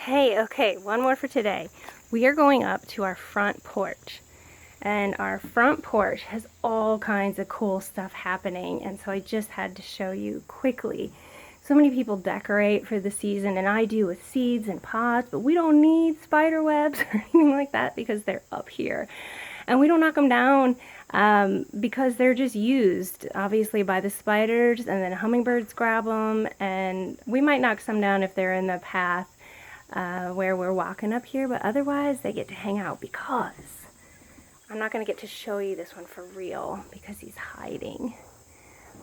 Okay, one more for today. We are going up to our front porch. And our front porch has all kinds of cool stuff happening. And so I just had to show you quickly. So many people decorate for the season, and I do with seeds and pots, but we don't need spider webs or anything like that because they're up here. And we don't knock them down because they're just used, obviously, by the spiders, and then hummingbirds grab them, and we might knock some down if they're in the path where we're walking up here, but otherwise they get to hang out because I'm not going to get to show you this one for real because he's hiding.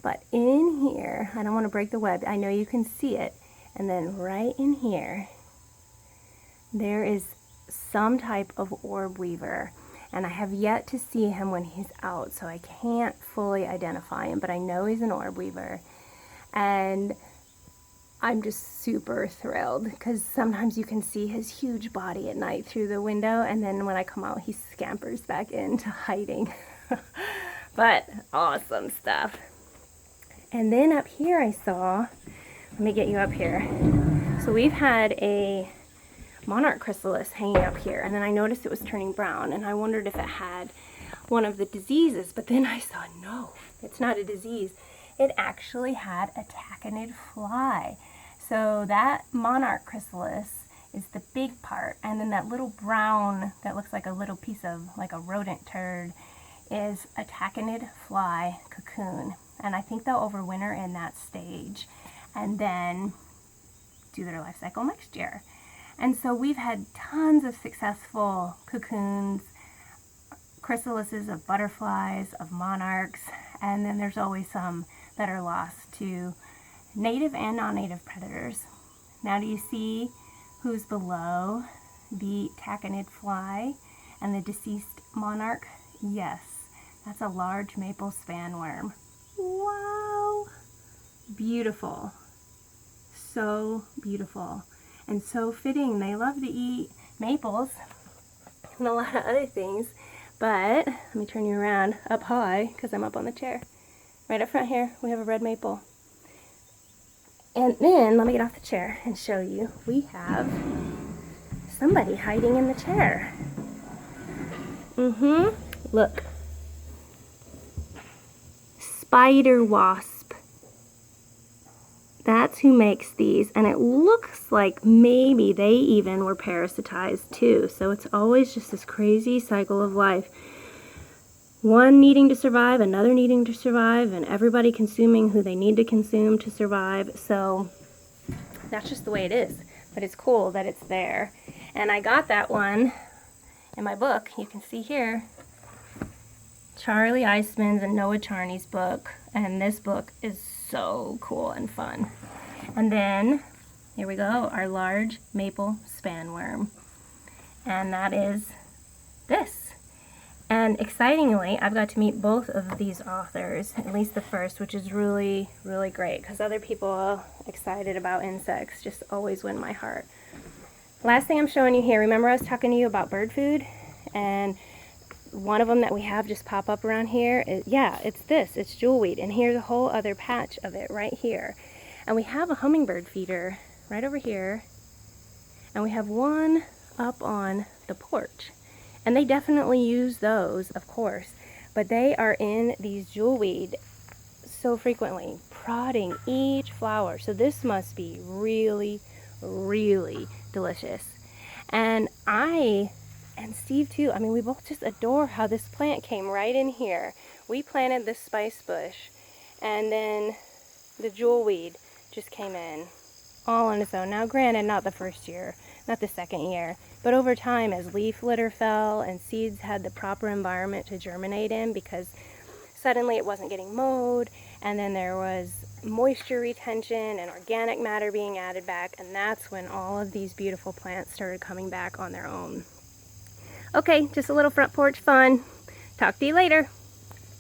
But in here, I don't want to break the web. I know you can see it. And then right in here, there is some type of Orb Weaver. And I have yet to see him when he's out, so I can't fully identify him, but I know he's an Orb Weaver. And I'm just super thrilled because sometimes you can see his huge body at night through the window, and then when I come out, he scampers back into hiding. But awesome stuff. And then up here I saw, let me get you up here. So we've had a Monarch Chrysalis hanging up here, and then I noticed it was turning brown, and I wondered if it had one of the diseases, but then I saw, no, it's not a disease. It actually had a taconid fly. So that Monarch Chrysalis is the big part, and then that little brown that looks like a little piece of like a rodent turd is a taconid fly cocoon. And I think they'll overwinter in that stage and then do their life cycle next year. And so we've had tons of successful cocoons, chrysalises of butterflies, of monarchs, and then there's always some that are lost to native and non-native predators. Now do you see who's below the taconid fly and the deceased monarch? Yes, that's a large maple spanworm. Wow! Beautiful. So beautiful. And so fitting. They love to eat maples and a lot of other things. But, let me turn you around up high because I'm up on the chair. Right up front here, we have a red maple. And then, let me get off the chair and show you, we have somebody hiding in the chair. Look. Spider wasp. That's who makes these, and it looks like maybe they even were parasitized too. So it's always just this crazy cycle of life. One needing to survive, another needing to survive, and everybody consuming who they need to consume to survive. So that's just the way it is. But it's cool that it's there. And I got that one in my book. You can see here, Charlie Eisman's and Noah Charney's book. And this book is so cool and fun. And then, here we go, our large maple spanworm. And that is this. And excitingly, I've got to meet both of these authors, at least the first, which is really, really great, because other people excited about insects just always win my heart. Last thing I'm showing you here, remember I was talking to you about bird food? And one of them that we have just pop up around here, it's this, it's Jewelweed. And here's a whole other patch of it right here. And we have a hummingbird feeder right over here. And we have one up on the porch. And they definitely use those, of course, but they are in these Jewelweed so frequently, prodding each flower. So this must be really, really delicious. And and Steve too, I mean, we both just adore how this plant came right in here. We planted this spice bush, and then the Jewelweed just came in all on its own. Now granted, not the first year, not the second year, but over time as leaf litter fell and seeds had the proper environment to germinate in, because suddenly it wasn't getting mowed, and then there was moisture retention and organic matter being added back, and that's when all of these beautiful plants started coming back on their own. Okay, just a little front porch fun. Talk to you later.